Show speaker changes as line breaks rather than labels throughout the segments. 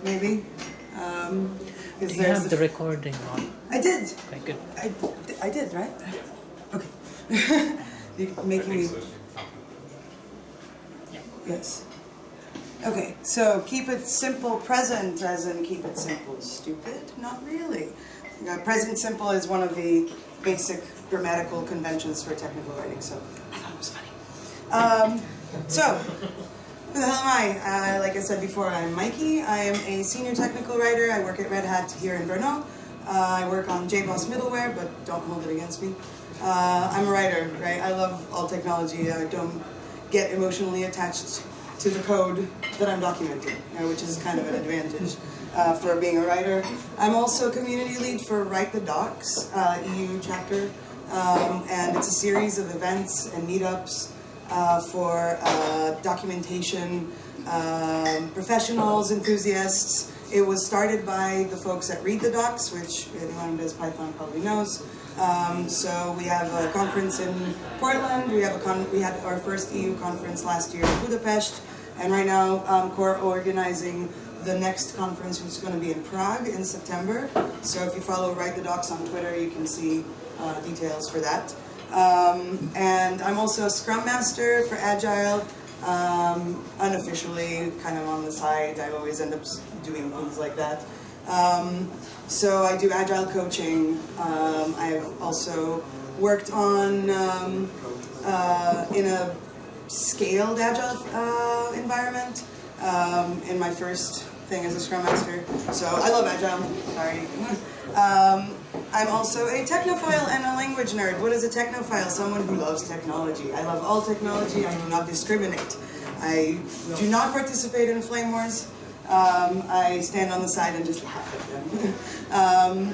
maybe.
Do you have the recording on?
I did.
Okay, good.
I did, right? Okay. You're making me. Yes. Okay, so keep it simple present, as in keep it simple stupid? Not really. Present simple is one of the basic grammatical conventions for technical writing, so I thought it was funny. So, who the hell am I? Like I said before, I'm Mikey. I am a senior technical writer. I work at Red Hat here in Brno. I work on JBoss middleware, but don't hold it against me. I'm a writer, right? I love all technology. I don't get emotionally attached to the code that I'm documenting, which is kind of an advantage for being a writer. I'm also community lead for Write the Docs, EU chapter, and it's a series of events and meetups for documentation professionals, enthusiasts. It was started by the folks at Read the Docs, which anyone who does Python probably knows. So we have a conference in Portland. We had our first EU conference last year in Budapest, and right now we're organizing the next conference, which is going to be in Prague in September. So if you follow Write the Docs on Twitter, you can see details for that. And I'm also a Scrum Master for Agile, unofficially, kind of on the side. I always end up doing things like that. So I do Agile coaching. I've also worked on in a scaled Agile environment in my first thing as a Scrum Master. So I love Agile. Sorry. I'm also a technophile and a language nerd. What is a technophile? Someone who loves technology. I love all technology. I do not discriminate. I do not participate in flame wars. I stand on the side and just laugh at them.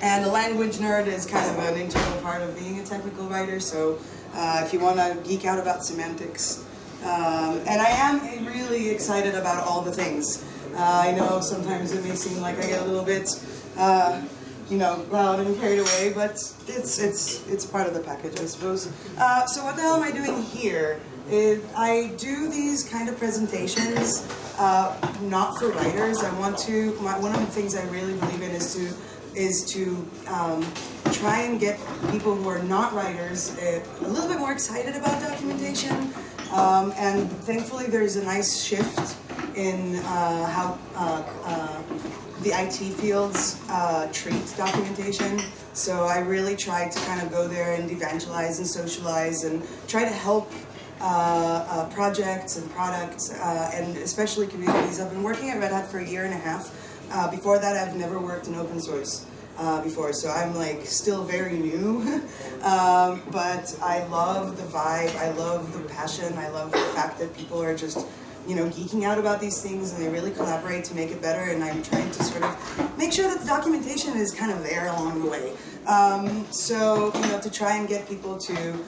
And a language nerd is kind of an integral part of being a technical writer. So if you want to geek out about semantics. And I am really excited about all the things. I know sometimes it may seem like I get a little bit loud and carried away, but it's part of the package, I suppose. So what the hell am I doing here? I do these kind of presentations, not for writers. One of the things I really believe in is to try and get people who are not writers a little bit more excited about documentation. And thankfully, there's a nice shift in how the IT fields treat documentation. So I really try to kind of go there and evangelize and socialize and try to help projects and products and especially communities. I've been working at Red Hat for a year and a half. Before that, I've never worked in open source before, so I'm like still very new. But I love the vibe, I love the passion, I love the fact that people are just geeking out about these things and they really collaborate to make it better, and I'm trying to sort of make sure that the documentation is kind of there along the way. So, to try and get people to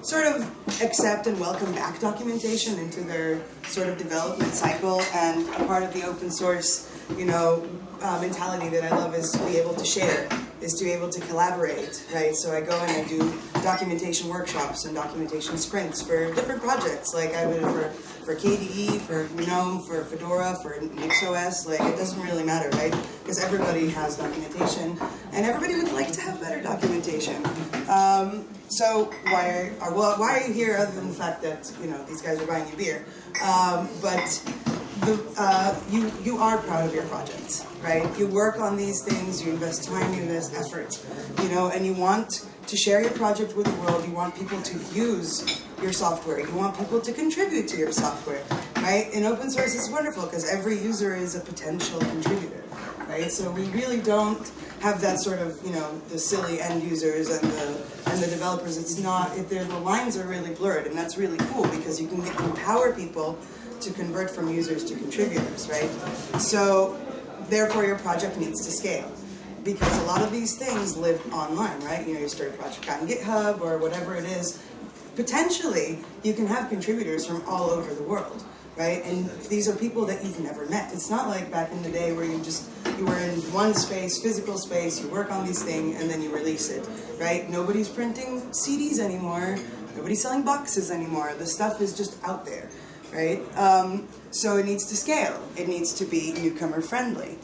sort of accept and welcome back documentation into their sort of development cycle, and a part of the open source, mentality that I love is to be able to share, is to be able to collaborate, right? So I go and I do documentation workshops and documentation sprints for different projects, like I would for KDE, for GNOME, for Fedora, for NixOS. Like, it doesn't really matter, right? Because everybody has documentation, and everybody would like to have better documentation. So why are you here other than the fact that these guys are buying you beer? But you are proud of your projects, right? You work on these things, you invest time, you invest effort, and you want to share your project with the world. You want people to use your software. You want people to contribute to your software, right? In open source, it's wonderful because every user is a potential contributor, right? So we really don't have that sort of, the silly end users and the developers. It's not, the lines are really blurred, and that's really cool because you can empower people to convert from users to contributors, right? So therefore your project needs to scale, because a lot of these things live online, right? You start a project on GitHub or whatever it is. Potentially, you can have contributors from all over the world, right? And these are people that you've never met. It's not like back in the day where you were in one space, physical space, you work on these things, and then you release it, right? Nobody's printing CDs anymore. Nobody's selling boxes anymore. The stuff is just out there. right? So it needs to scale. It needs to be newcomer friendly.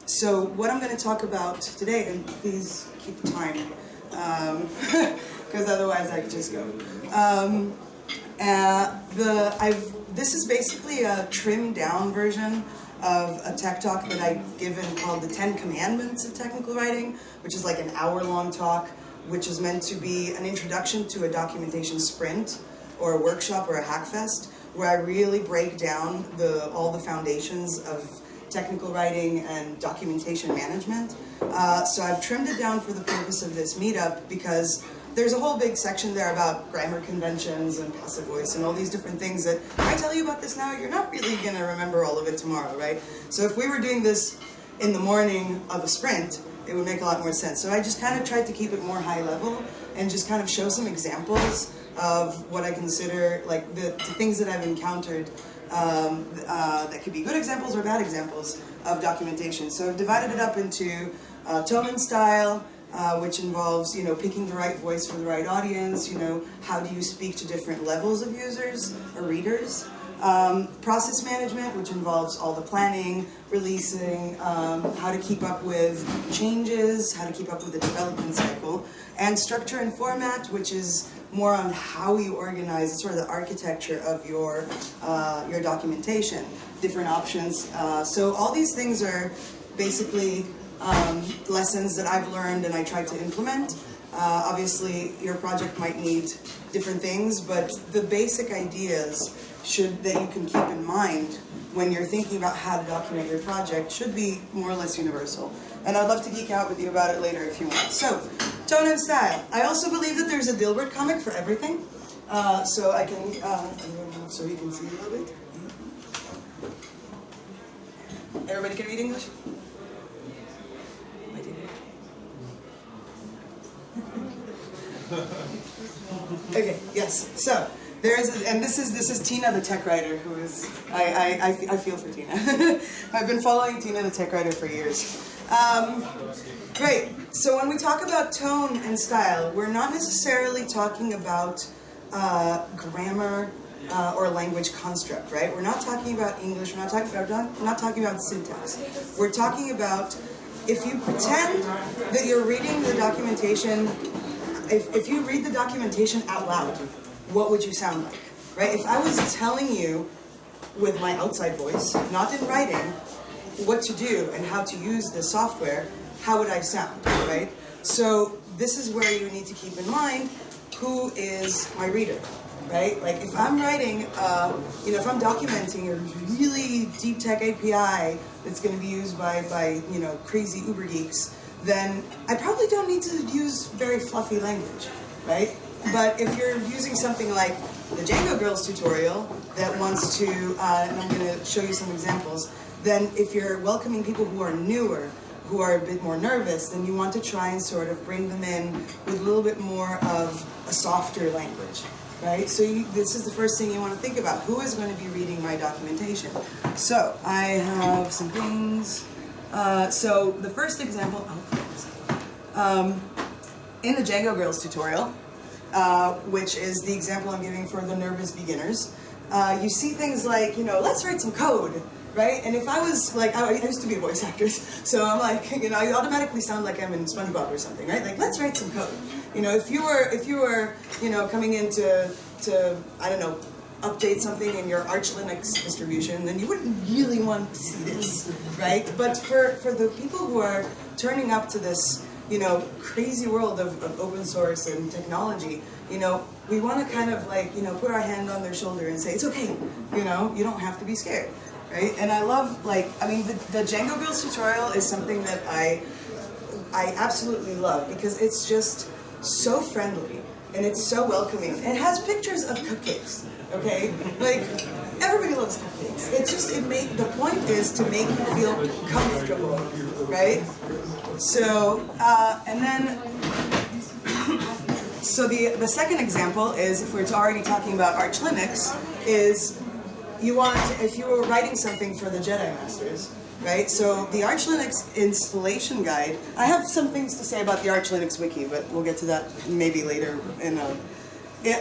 So what I'm going to talk about today, and please keep time, because otherwise I could just go. This is basically a trimmed down version of a tech talk that I've given called the 10 Commandments of Technical Writing, which is like an hour-long talk, which is meant to be an introduction to a documentation sprint or a workshop or a hackfest, where I really break down all the foundations of technical writing and documentation management. So I've trimmed it down for the purpose of this meetup because there's a whole big section there about grammar conventions and passive voice and all these different things that if I tell you about this now, you're not really going to remember all of it tomorrow, right? So if we were doing this in the morning of a sprint, it would make a lot more sense. So I just kind of tried to keep it more high level and just kind of show some examples of what I consider like the things that I've encountered that could be good examples or bad examples of documentation. So I've divided it up into tone and style, which involves, picking the right voice for the right audience, how do you speak to different levels of users or readers. Process management, which involves all the planning, releasing, how to keep up with changes, how to keep up with the development cycle, and structure and format, which is more on how you organize sort of the architecture of your documentation, different options. So all these things are basically lessons that I've learned and I try to implement. Obviously, your project might need different things, but the basic ideas that you can keep in mind when you're thinking about how to document your project should be more or less universal. And I'd love to geek out with you about it later if you want. So, tone and style. I also believe that there's a Dilbert comic for everything. So I can, so you can see a little bit. Everybody can read English? I do. Okay, yes. So this is Tina the tech writer, who is I feel for Tina. I've been following Tina the tech writer for years. Great. So when we talk about tone and style, we're not necessarily talking about grammar or language construct, right? We're not talking about English. We're not talking about syntax. We're talking about if you pretend that you're reading the documentation. If you read the documentation out loud, what would you sound like, right? If I was telling you with my outside voice, not in writing, what to do and how to use the software, how would I sound, right? So this is where you need to keep in mind who is my reader, right? Like if I'm writing, if I'm documenting a really deep tech API that's going to be used by crazy Uber geeks, then I probably don't need to use very fluffy language, right? But if you're using something like the Django Girls tutorial that wants to, and I'm going to show you some examples, then if you're welcoming people who are newer, who are a bit more nervous, then you want to try and sort of bring them in with a little bit more of a softer language, right? So this is the first thing you want to think about. Who is going to be reading my documentation? So I have some things. So the first example, in the Django Girls tutorial, which is the example I'm giving for the nervous beginners, you see things like, let's write some code, right? And if I was like, I used to be a voice actress, so I'm like, I automatically sound like I'm in SpongeBob or something, right? Like, let's write some code. If you were, coming in to I don't know, update something in your Arch Linux distribution, then you wouldn't really want to see this, right? But for the people who are turning up to this, crazy world of open source and technology, we want to kind of like, put our hand on their shoulder and say, it's okay, you don't have to be scared, right? And I love, the Django Girls tutorial is something that I absolutely love because it's just so friendly and it's so welcoming. It has pictures of cupcakes, okay? Like, everybody loves cupcakes. The point is to make you feel comfortable, right? So, so the second example is, if we're already talking about Arch Linux, is if you were writing something for the Jedi Masters, right? So the Arch Linux installation guide, I have some things to say about the Arch Linux wiki, but we'll get to that maybe later in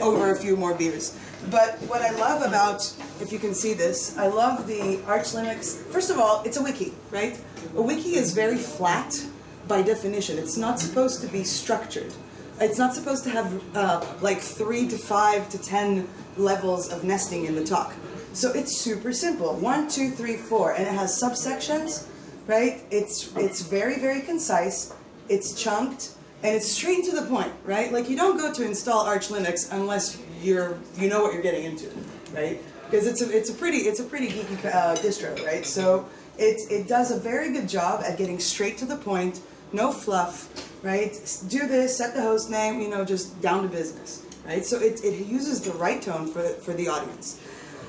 over a few more beers. But what I love about, if you can see this, I love the Arch Linux. First of all, it's a wiki, right? A wiki is very flat by definition. It's not supposed to be structured. It's not supposed to have like 3 to 5 to 10 levels of nesting in the talk. So it's super simple. 1, 2, 3, 4, and it has subsections, right? It's very, very concise. It's chunked, and it's straight to the point, right? Like you don't go to install Arch Linux unless you know what you're getting into, right? Because it's a pretty geeky distro, right? So it does a very good job at getting straight to the point, no fluff, right? Do this, set the host name, just down to business, right? So it uses the right tone for the audience.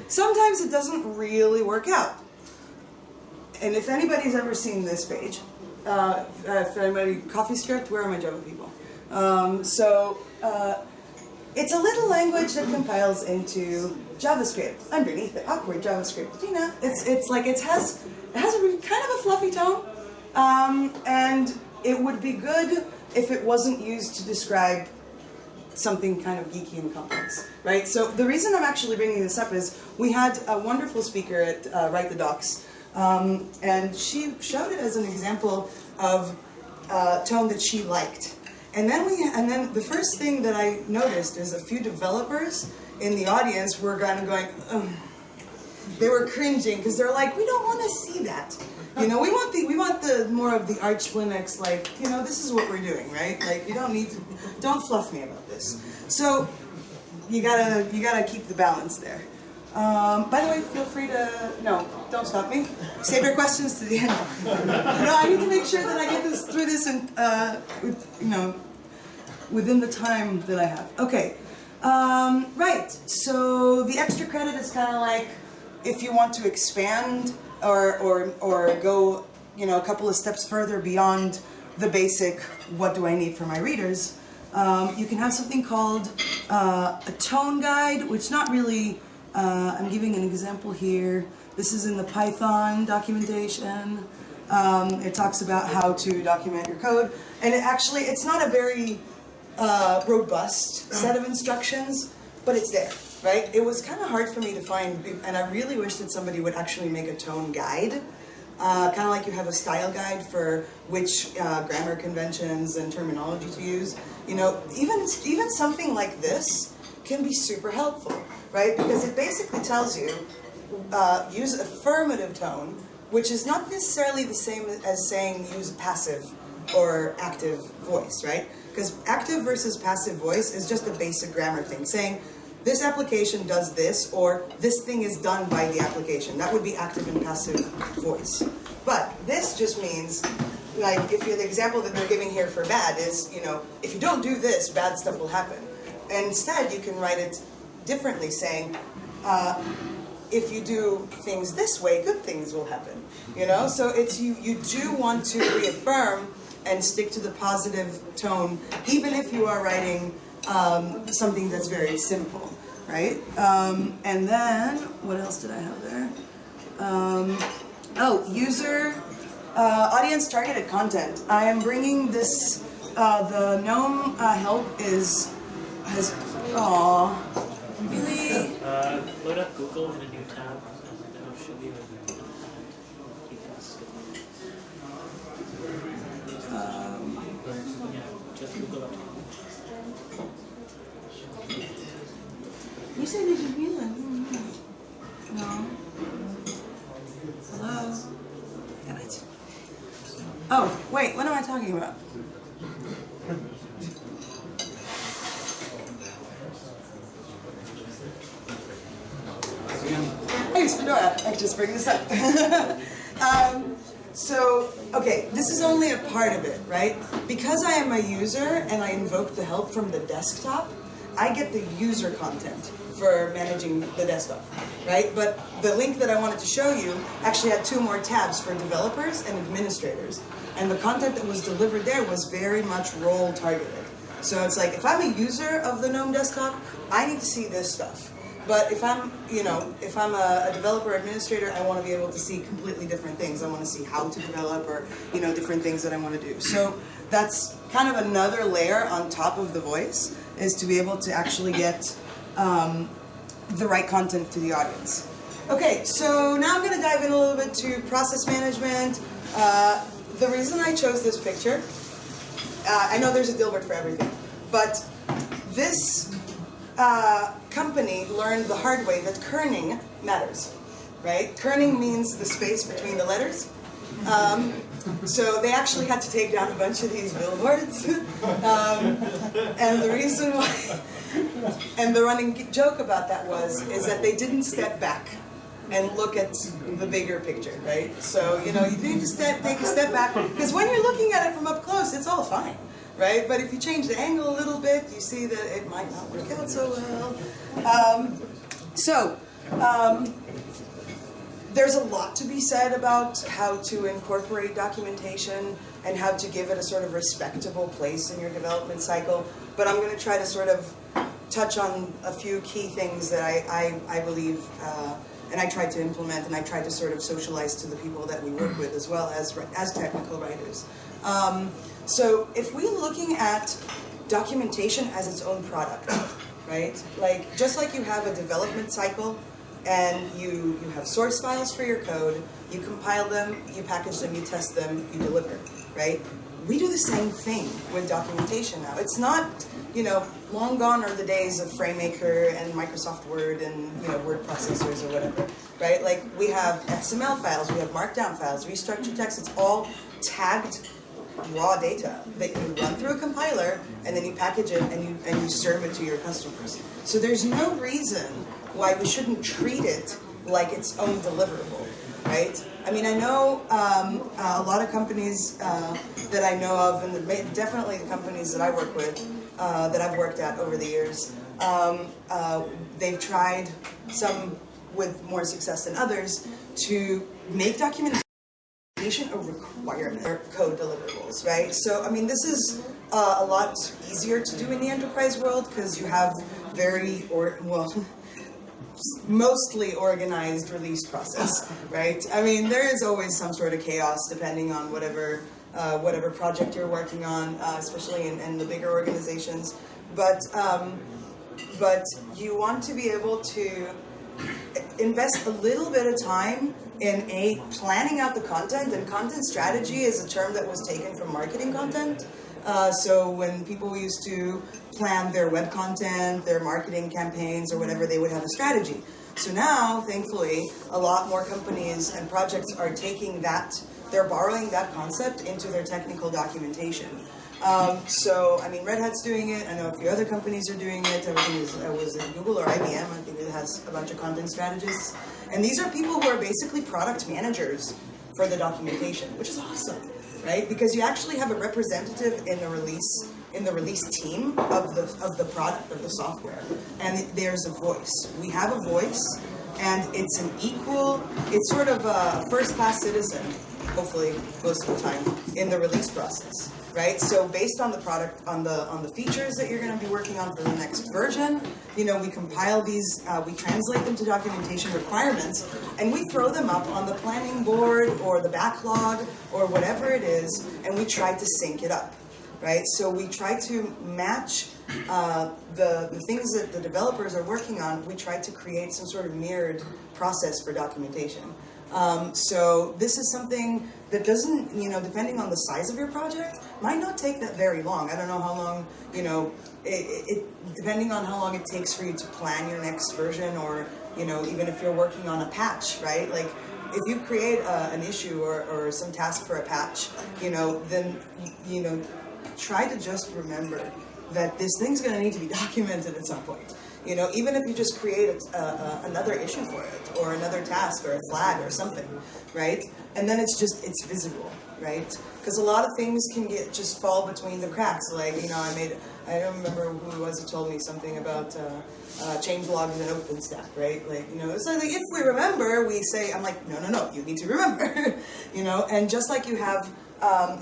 Sometimes it doesn't really work out. And if anybody's ever seen this page, if anybody, CoffeeScript, where are my Java people? It's a little language that compiles into JavaScript underneath the awkward JavaScript. It has a kind of a fluffy tone, and it would be good if it wasn't used to describe something kind of geeky and complex, right? So the reason I'm actually bringing this up is we had a wonderful speaker at Write the Docs, and she showed it as an example of tone that she liked. And then the first thing that I noticed is a few developers in the audience were kind of going, ugh. They were cringing because they're like, we don't want to see that. We want the more of the Arch Linux, this is what we're doing, right? Like, don't fluff me about this. So you gotta keep the balance there. By the way, feel free to, don't stop me. Save your questions to the end. I need to make sure that I get through this within the time that I have. Okay, right, so the extra credit is kind of like, if you want to expand or go, a couple of steps further beyond the basic, what do I need for my readers, you can have something called a tone guide, which not really, I'm giving an example here. This is in the Python documentation. It talks about how to document your code. And it's not a very robust set of instructions, but it's there, right? It was kind of hard for me to find, and I really wish that somebody would actually make a tone guide. Kind of like you have a style guide for which grammar conventions and terminology to use. Even something like this can be super helpful, right? Because it basically tells you, use affirmative tone, which is not necessarily the same as saying use passive or active voice, right? Because active versus passive voice is just a basic grammar thing, saying this application does this, or this thing is done by the application. That would be active and passive voice. But this just means, like, if the example that they're giving here for bad is, if you don't do this, bad stuff will happen. And instead, you can write it differently, saying, if you do things this way, good things will happen. So it's you do want to reaffirm and stick to the positive tone, even if you are writing something that's very simple, right? And then, what else did I have there? User, audience targeted content. I am bringing this, the GNOME help has, really?
Load up Google in a new tab, and it'll show you you can skip it. Just Google it.
You said there's a new one. No. Hello? Damn it. Oh, wait, what am I talking about? Thanks, Fedora. I just bring this up. Okay, this is only a part of it, right? Because I am a user and I invoke the help from the desktop, I get the user content for managing the desktop, right? But the link that I wanted to show you actually had 2 more tabs for developers and administrators. And the content that was delivered there was very much role targeted. So it's like, if I'm a user of the GNOME desktop, I need to see this stuff. But if I'm a developer administrator, I want to be able to see completely different things. I want to see how to develop, or different things that I want to do. So that's kind of another layer on top of the voice, is to be able to actually get the right content to the audience. Okay, so now I'm going to dive in a little bit to process management. The reason I chose this picture, I know there's a Dilbert for everything, but this company learned the hard way that kerning matters, right? Kerning means the space between the letters. So they actually had to take down a bunch of these billboards. And the reason why, and the running joke about that is that they didn't step back and look at the bigger picture, right? So, you need to take a step back, because when you're looking at it from up close, it's all fine, right? But if you change the angle a little bit, you see that it might not work out so well. There's a lot to be said about how to incorporate documentation and how to give it a sort of respectable place in your development cycle, but I'm going to try to sort of touch on a few key things that I believe and I try to implement, and I try to sort of socialize to the people that we work with, as well as technical writers. So if we're looking at documentation as its own product, right? Like, just like you have a development cycle, and you have source files for your code, you compile them, you package them, you test them, you deliver, right? We do the same thing with documentation now. It's not, long gone are the days of FrameMaker and Microsoft Word and, word processors or whatever, right? Like, we have XML files, we have Markdown files, restructured text, it's all tagged raw data that you run through a compiler, and then you package it and you serve it to your customers. So there's no reason why we shouldn't treat it like its own deliverable, right? I mean, I know a lot of companies that I know of, and definitely the companies that I work with, that I've worked at over the years, they've tried, some with more success than others, to make documentation a requirement for code deliverables, right? So, I mean, this is a lot easier to do in the enterprise world, because you have mostly organized release process, right? I mean, there is always some sort of chaos depending on whatever project you're working on, especially in the bigger organizations. But you want to be able to invest a little bit of time in planning out the content, and content strategy is a term that was taken from marketing content. So when people used to plan their web content, their marketing campaigns, or whatever, they would have a strategy. So now, thankfully, a lot more companies and projects are taking that, they're borrowing that concept into their technical documentation. So, I mean, Red Hat's doing it. I know a few other companies are doing it. Was it Google or IBM? I think it has a bunch of content strategists. And these are people who are basically product managers for the documentation, which is awesome, right? Because you actually have a representative in the release team of the product, of the software, and there's a voice. We have a voice, and it's it's sort of a first-class citizen, hopefully most of the time, in the release process, right? So based on the product, on the features that you're going to be working on for the next version, we compile these, we translate them to documentation requirements, and we throw them up on the planning board or the backlog or whatever it is, and we try to sync it up, right? So we try to match the things that the developers are working on. We try to create some sort of mirrored process for documentation. So this is something that doesn't, depending on the size of your project, might not take that very long. I don't know how long, depending on how long it takes for you to plan your next version, or, even if you're working on a patch, right? Like, if you create an issue or some task for a patch, then, try to just remember that this thing's going to need to be documented at some point. Even if you just create another issue for it, or another task, or a flag, or something, right? And then it's visible, right? Because a lot of things can just fall between the cracks. Like, I don't remember who it was who told me something about change logs in OpenStack, right? Like, it's like, if we remember, we say, I'm like, no, you need to remember, and just like you have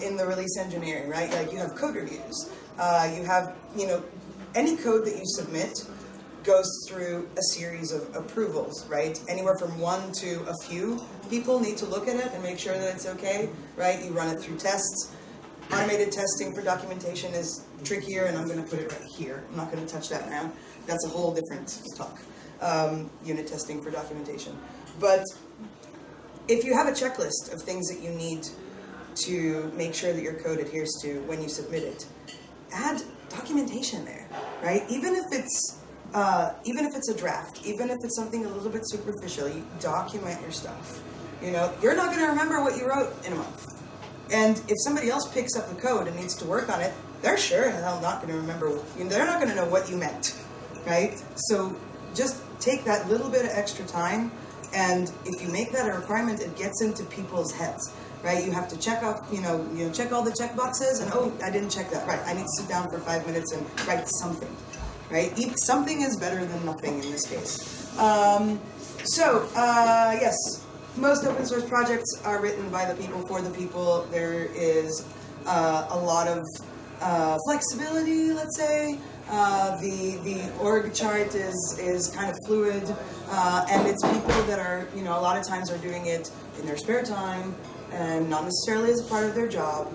in the release engineering, right? Like, you have code reviews, you have, any code that you submit, goes through a series of approvals, right? Anywhere from 1 to a few people need to look at it and make sure that it's okay, right? You run it through tests. Automated testing for documentation is trickier, and I'm going to put it right here. I'm not going to touch that now. That's a whole different talk. Unit testing for documentation. But if you have a checklist of things that you need to make sure that your code adheres to when you submit it, add documentation there, right? Even if it's a draft, even if it's something a little bit superficial, you document your stuff. You know, you're not going to remember what you wrote in a month. And if somebody else picks up the code and needs to work on it, they're sure as hell not going to remember. They're not going to know what you meant, right? So just take that little bit of extra time, and if you make that a requirement, it gets into people's heads, right? You have to check off, check all the check boxes, and oh, I didn't check that. Right, I need to sit down for 5 minutes and write something, right? Something is better than nothing in this case. Yes. Most open source projects are written by the people for the people. There is a lot of flexibility, let's say. The org chart is kind of fluid, and it's people that are, a lot of times are doing it in their spare time and not necessarily as a part of their job.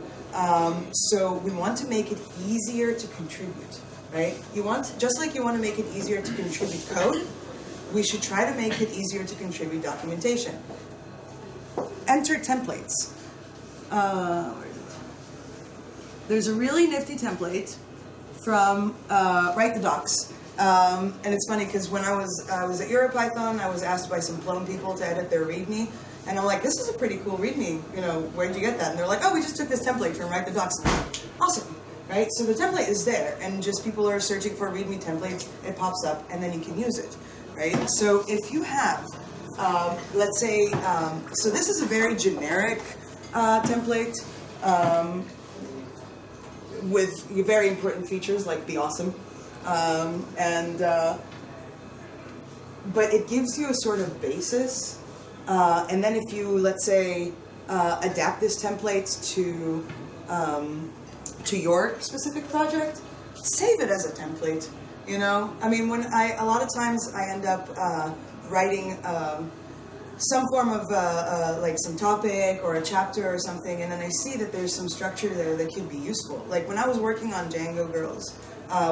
So we want to make it easier to contribute, right? Just like you want to make it easier to contribute code, we should try to make it easier to contribute documentation. Enter templates. Where is it? There's a really nifty template from Write the Docs. And it's funny because when I was at EuroPython, I was asked by some Plum people to edit their README. And I'm like, this is a pretty cool README. Where'd you get that? And they're like, oh, we just took this template from Write the Docs. And I'm like, awesome, right? So the template is there, and just people are searching for README templates, it pops up, and then you can use it, right? So if you have, let's say, so this is a very generic template with very important features like be awesome, but it gives you a sort of basis, and then if you, let's say, adapt this template to your specific project, save it as a template. I mean, a lot of times I end up writing some form of like some topic or a chapter or something, and then I see that there's some structure there that could be useful. Like when I was working on Django Girls,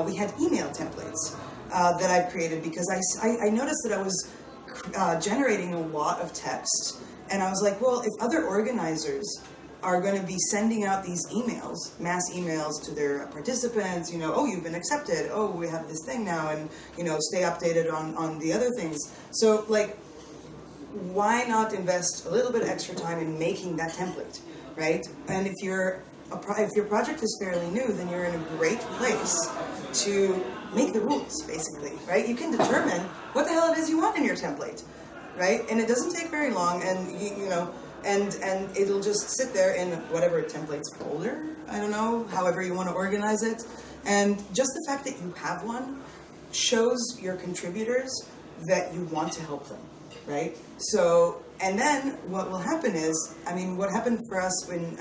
we had email templates that I've created because I noticed that I was generating a lot of text, and I was like, well, if other organizers are going to be sending out these emails, mass emails to their participants, oh, you've been accepted, oh, we have this thing now, and, stay updated on the other things. So, like, why not invest a little bit of extra time in making that template, right? And if your project is fairly new, then you're in a great place to make the rules, basically, right? You can determine what the hell it is you want in your template, right? And it doesn't take very long, and, and it'll just sit there in whatever templates folder, I don't know, however you want to organize it. And just the fact that you have one shows your contributors that you want to help them, right? So, and then what will happen is, what happened for us when,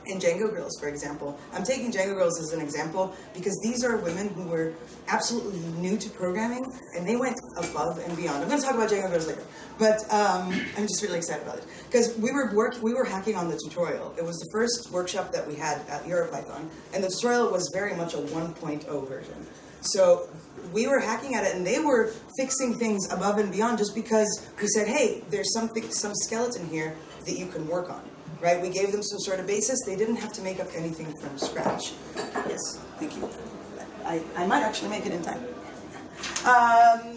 in Django Girls, for example. I'm taking Django Girls as an example because these are women who were absolutely new to programming, and they went above and beyond. I'm going to talk about Django Girls later, but I'm just really excited about it because we were hacking on the tutorial. It was the first workshop that we had at EuroPython, and the tutorial was very much a 1.0 version. So we were hacking at it, and they were fixing things above and beyond just because we said, hey, there's some skeleton here that you can work on. Right, we gave them some sort of basis. They didn't have to make up anything from scratch. Yes, thank you. I might actually make it in time.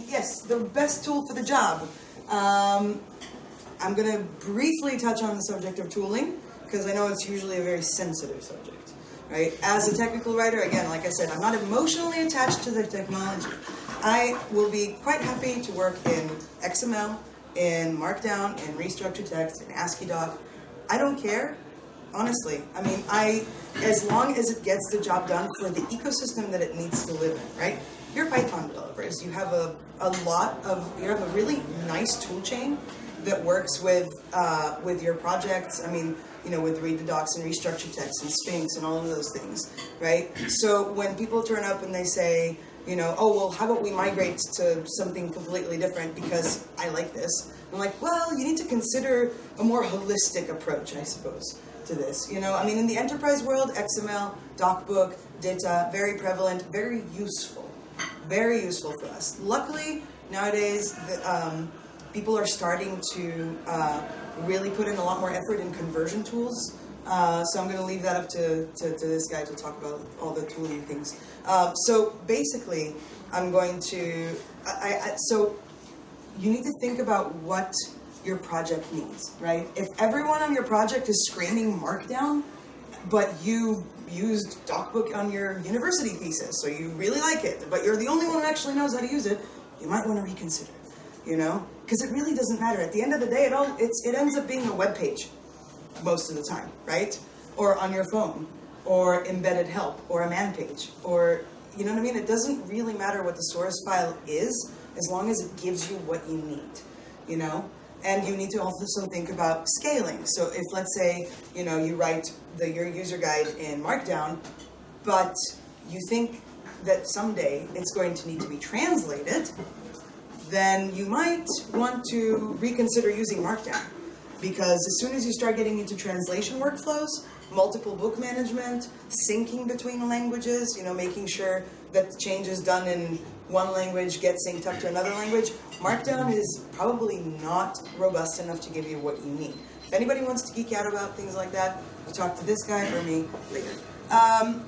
Yes, the best tool for the job. I'm going to briefly touch on the subject of tooling because I know it's usually a very sensitive subject. Right, as a technical writer, again, like I said, I'm not emotionally attached to the technology. I will be quite happy to work in XML, in Markdown, in restructured text, in ASCII doc. I don't care, honestly. As long as it gets the job done for the ecosystem that it needs to live in, right? You're Python developers. You have a really nice tool chain that works with your projects. With read the docs and restructured text and Sphinx and all of those things, right? So when people turn up and they say, You know, oh, well, how about we migrate to something completely different because I like this. I'm like, well, you need to consider a more holistic approach, I suppose, to this. You know, I mean, in the enterprise world, XML, DocBook, data, very prevalent, very useful for us. Luckily, nowadays, people are starting to really put in a lot more effort in conversion tools. So I'm going to leave that up to this guy to talk about all the tooling things. So basically, I'm going to... So you need to think about what your project needs, right? If everyone on your project is screaming Markdown, but you used DocBook on your university thesis, so you really like it, but you're the only one who actually knows how to use it, you might want to reconsider, you know? Because it really doesn't matter. At the end of the day, it ends up being a web page most of the time, right? Or on your phone, or embedded help, or a man page, or, you know what I mean? It doesn't really matter what the source file is, as long as it gives you what you need, you know? And you need to also think about scaling. So if, let's say, you know, you write your user guide in Markdown, but you think that someday it's going to need to be translated, then you might want to reconsider using Markdown. Because as soon as you start getting into translation workflows, multiple book management, syncing between languages, you know, making sure that the changes done in one language get synced up to another language, Markdown is probably not robust enough to give you what you need. If anybody wants to geek out about things like that, you talk to this guy or me later. And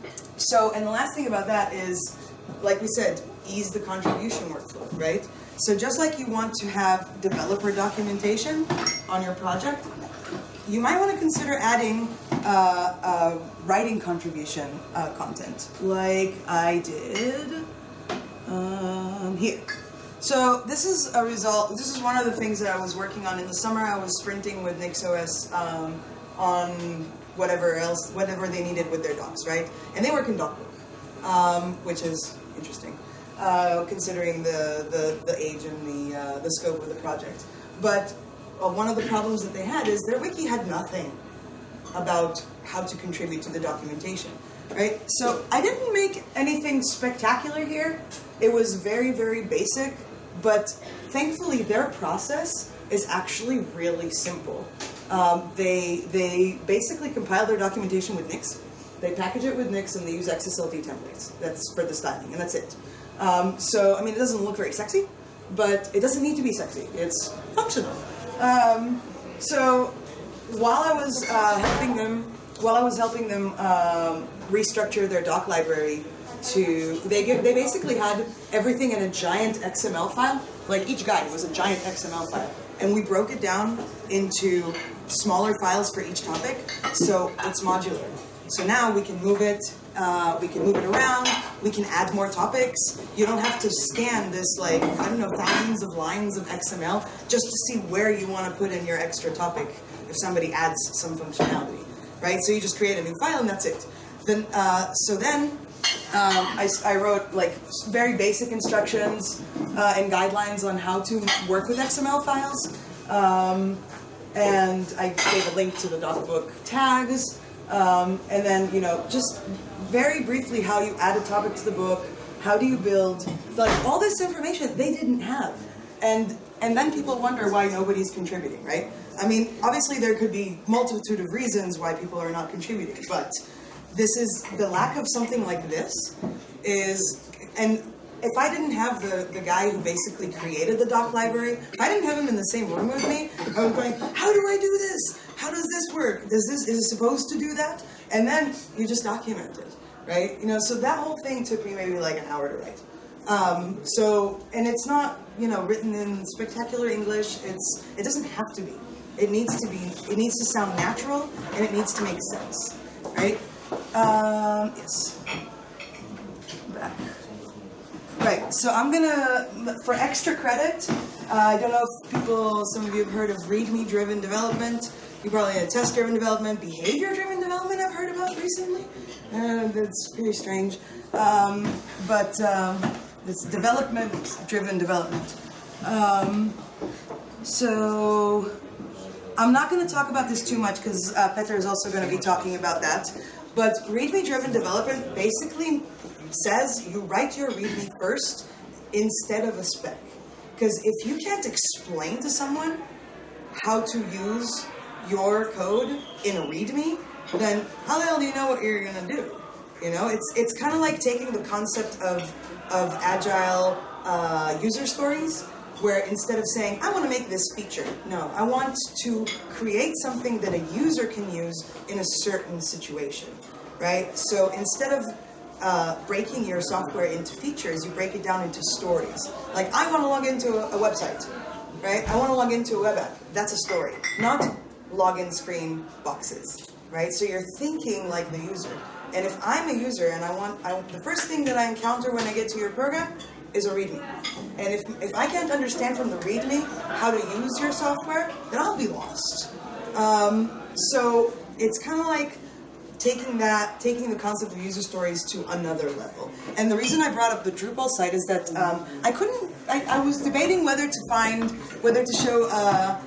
the last thing about that is, like we said, ease the contribution workflow, right? So just like you want to have developer documentation on your project, you might want to consider adding writing contribution content, like I did here. So this is a result. This is one of the things that I was working on in the summer. I was sprinting with NixOS on whatever they needed with their docs, right? And they work in DocBook, which is interesting, considering the age and the scope of the project. But one of the problems that they had is their wiki had nothing about how to contribute to the documentation, right? So I didn't make anything spectacular here. It was very, very basic, but thankfully their process is actually really simple. They basically compile their documentation with Nix. They package it with Nix and they use XSLT templates. That's for the styling, and that's it. So, I mean, it doesn't look very sexy, but it doesn't need to be sexy. It's functional. So while I was helping them restructure their doc library they basically had everything in a giant XML file. Like each guide was a giant XML file, and we broke it down into smaller files for each topic, so it's modular. So now we can move it around, we can add more topics. You don't have to scan this, like, I don't know, thousands of lines of XML just to see where you want to put in your extra topic if somebody adds some functionality, right? So you just create a new file and that's it. Then, I wrote like very basic instructions and guidelines on how to work with XML files. And I gave a link to the DocBook tags. And then, you know, just very briefly how you add a topic to the book, how do you build, like all this information they didn't have. And then people wonder why nobody's contributing, right? I mean, obviously there could be multitude of reasons why people are not contributing, but this is, the lack of something like this is, and if I didn't have the guy who basically created the doc library, if I didn't have him in the same room with me, I was going, how do I do this? How does this work? Is it supposed to do that? And then you just document it, right? You know, so that whole thing took me maybe like an hour to write. And it's not, you know, written in spectacular English. It doesn't have to be. It needs to sound natural, and it needs to make sense, right? Yes. Back. Right, so I'm gonna, for extra credit, I don't know if some of you have heard of README-driven development. You probably had test-driven development, behavior-driven development I've heard about recently. That's very strange. But it's development-driven development. So I'm not going to talk about this too much because Peter is also going to be talking about that. But README-driven development basically says you write your README first instead of a spec. Because if you can't explain to someone how to use your code in a README, then how the hell do you know what you're gonna do? You know, it's kind of like taking the concept of agile user stories, where instead of saying, I want to make this feature, no, I want to create something that a user can use in a certain situation, right? So instead of breaking your software into features, you break it down into stories. Like, I want to log into a website, right? I want to log into a web app. That's a story, not login screen boxes, right? So you're thinking like the user. And if I'm a user and the first thing that I encounter when I get to your program is a README. And if I can't understand from the README how to use your software, then I'll be lost. So it's kind of like taking the concept of user stories to another level. And the reason I brought up the Drupal site is that I was debating whether to show a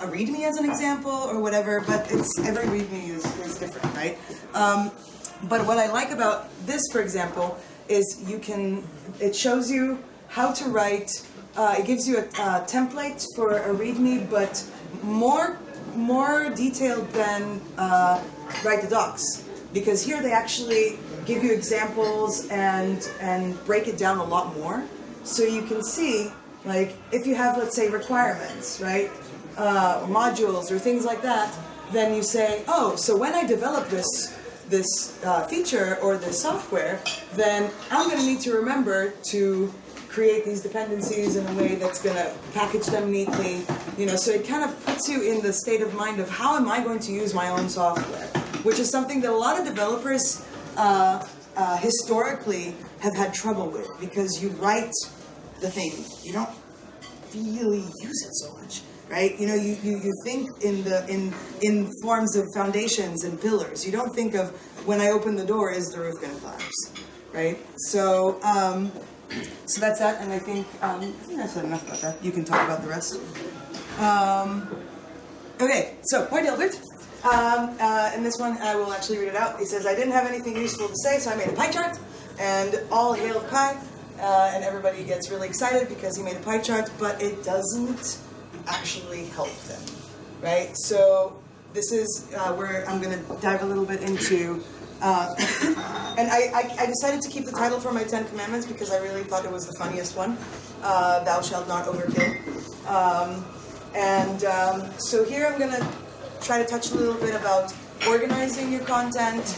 README as an example or whatever, but every README is different, right? But what I like about this, for example, is it shows you how to write, it gives you a template for a README, but more detailed than write the docs. Because here they actually give you examples and break it down a lot more. So you can see, like, if you have, let's say, requirements, right? Modules or things like that, then you say, oh, so when I develop this feature or this software, then I'm going to need to remember to create these dependencies in a way that's going to package them neatly. You know, so it kind of puts you in the state of mind of how am I going to use my own software, which is something that a lot of developers historically have had trouble with, because you write the thing, you don't really use it so much. Right? You know, you think in forms of foundations and pillars. You don't think of, when I open the door, is the roof going to collapse? Right? So that's that, and I think I said enough about that. You can talk about the rest. Okay, so point Albert. And this one, I will actually read it out. He says, I didn't have anything useful to say, so I made a pie chart, and all hail Pi, and everybody gets really excited because he made a pie chart, but it doesn't actually help them, right? So this is where I'm going to dive a little bit into, and I decided to keep the title for my 10 Commandments because I really thought it was the funniest one, thou shalt not overkill. So here I'm going to try to touch a little bit about organizing your content,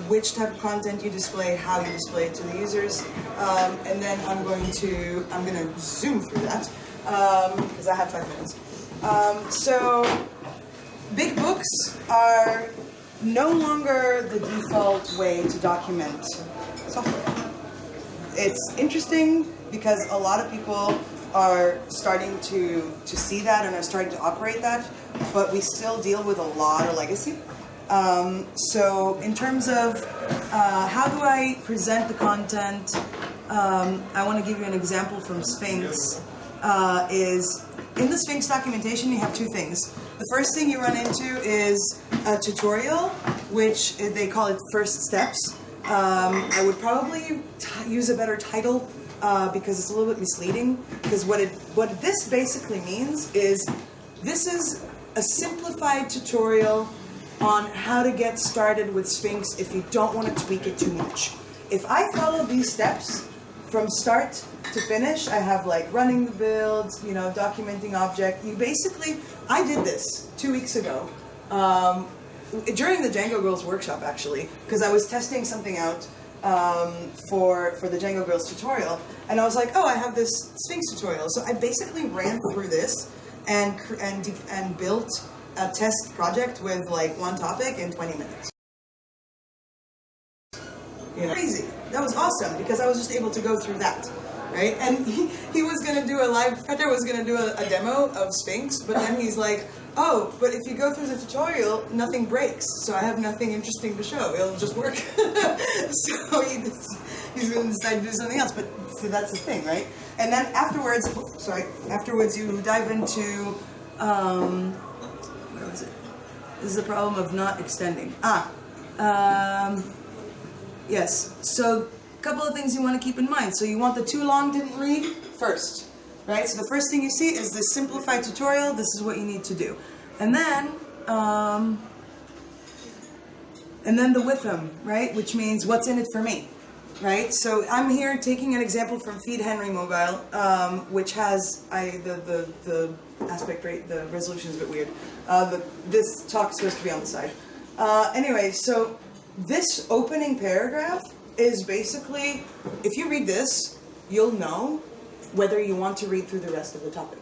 which type of content you display, how you display it to the users, and then I'm going to zoom through that. Because I have 5 minutes. So, big books are no longer the default way to document software. It's interesting because a lot of people are starting to see that and are starting to operate that, but we still deal with a lot of legacy. So, in terms of how do I present the content, I want to give you an example from Sphinx. Is in the Sphinx documentation you have 2 things. The first thing you run into is a tutorial, which they call it First Steps. I would probably use a better title because it's a little bit misleading. Because what this basically means is this is a simplified tutorial on how to get started with Sphinx if you don't want to tweak it too much. If I follow these steps from start to finish, I have like running the build, you know, documenting object. I did this 2 weeks ago during the Django Girls workshop, actually, because I was testing something out for the Django Girls tutorial, and I was like, oh, I have this Sphinx tutorial. So I basically ran through this and built a test project with like one topic in 20 minutes. You know, crazy. That was awesome because I was just able to go through that, right? And he was going to do Petter was going to do a demo of Sphinx, but then he's like, oh, but if you go through the tutorial, nothing breaks, so I have nothing interesting to show. It'll just work. So he's going to decide to do something else, but so that's the thing, right? And then afterwards you dive into, where was it? This is the problem of not extending. Yes. So a couple of things you want to keep in mind. So you want the too long didn't read first, right? So the first thing you see is this simplified tutorial. This is what you need to do, and then the with them, right? Which means what's in it for me, right? So I'm here taking an example from Feed Henry Mobile, which has the aspect rate, the resolution is a bit weird. This talk is supposed to be on the side. Anyway, so this opening paragraph is basically, if you read this, you'll know whether you want to read through the rest of the topic,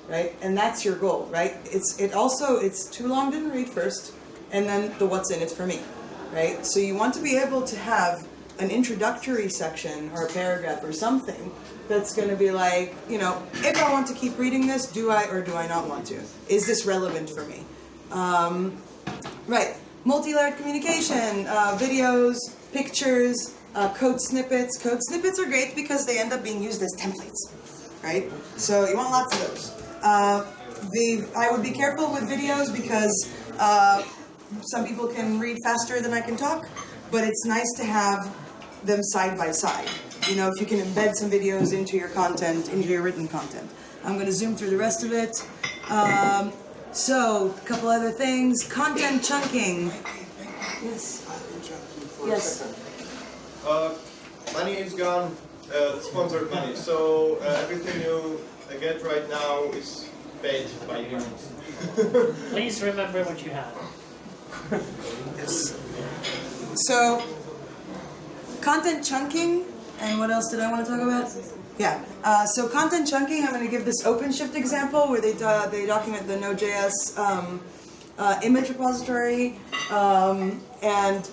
right? And that's your goal, right? It's too long didn't read first, and then the what's in it for me, right? So you want to be able to have an introductory section or a paragraph or something that's going to be like, if I want to keep reading this, do I or do I not want to? Is this relevant for me? Right. Multi-layered communication, videos, pictures, code snippets. Code snippets are great because they end up being used as templates, right? So you want lots of those. I would be careful with videos because some people can read faster than I can talk, but it's nice to have them side by side. If you can embed some videos into your content, into your written content. I'm going to zoom through the rest of it. So, a couple other things. Content chunking. Yes. Yes.
Money is gone. Sponsored money. So everything you get right now is paid by humans.
Please remember what you have.
Yes. So, content chunking, and what else did I want to talk about? Yeah. So content chunking, I'm going to give this OpenShift example where they document the Node.js image repository, and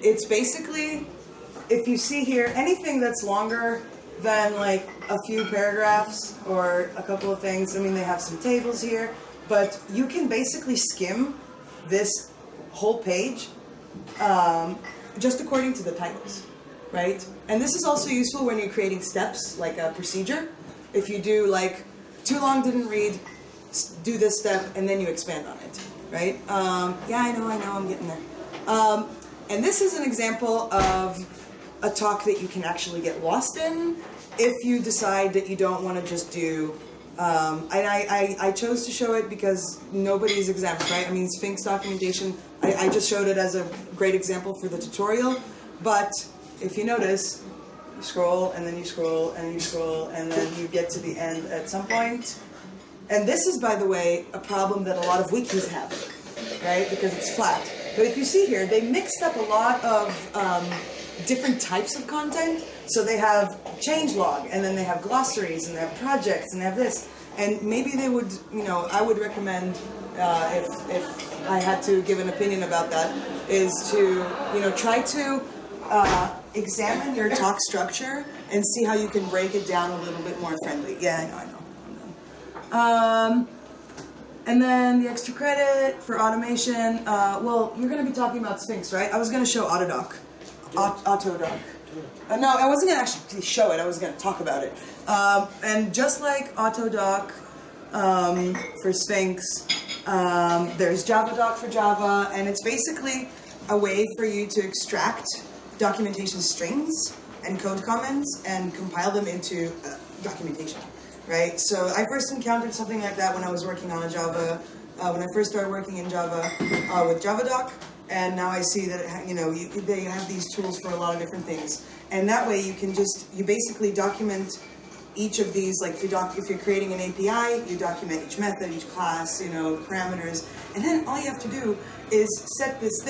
it's basically, if you see here, anything that's longer than like a few paragraphs or a couple of things. I mean, they have some tables here, but you can basically skim this whole page just according to the titles, right? And this is also useful when you're creating steps, like a procedure. If you do like, too long didn't read, do this step, and then you expand on it, right? Yeah, I know, I'm getting there. And this is an example of a talk that you can actually get lost in if you decide that you don't want to just do, I chose to show it because nobody's exempt, right? I mean, Sphinx documentation, I just showed it as a great example for the tutorial, but if you notice, you scroll, and then you scroll, and you scroll, and then you get to the end at some point. And this is, by the way, a problem that a lot of wikis have, right? Because it's flat. But if you see here, they mixed up a lot of different types of content. So they have changelog, and then they have glossaries, and they have projects, and they have this. And maybe they would, I would recommend, if I had to give an opinion about that, is to, try to examine your talk structure and see how you can break it down a little bit more friendly. Yeah, I know. And then the extra credit for automation. Well, you're going to be talking about Sphinx, right? I was going to show Autodoc. Autodoc. No, I wasn't going to actually show it. I was going to talk about it. And just like Autodoc for Sphinx, there's JavaDoc for Java, and it's basically a way for you to extract documentation strings and code comments and compile them into documentation, right? So I first encountered something like that when I was working on a Java, when I first started working in Java with JavaDoc, and now I see that, they have these tools for a lot of different things. And that way you basically document each of these, like if you're creating an API, you document each method, each class, parameters, and then all you have to do is set this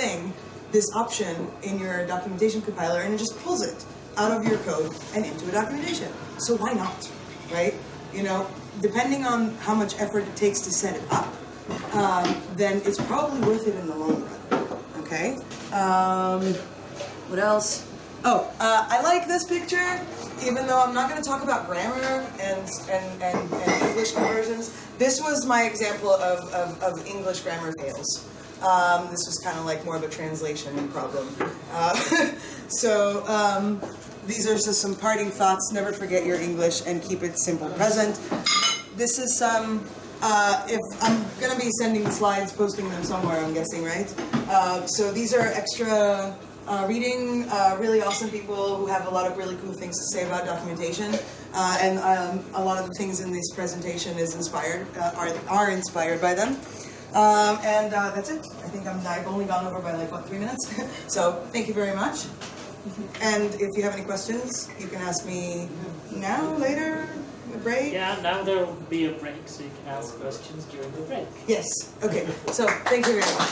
option in your documentation compiler, and it just pulls it out of your code and into a documentation. So why not, right? Depending on how much effort it takes to set it up, then it's probably worth it in the long run, okay? What else? I like this picture, even though I'm not going to talk about grammar and English conversions. This was my example of English grammar fails. This was kind of like more of a translation problem. These are just some parting thoughts. Never forget your English and keep it simple present. This is some, if I'm going to be sending slides, posting them somewhere, I'm guessing, right? So these are extra reading really awesome people who have a lot of really cool things to say about documentation, and a lot of the things in this presentation is inspired, are inspired by them. And that's it. I think I've only gone over by like, 3 minutes? So thank you very much. And if you have any questions, you can ask me now, later, a break.
Yeah, now there will be a break, so you can ask questions during the break.
Yes. Okay. So thank you very much.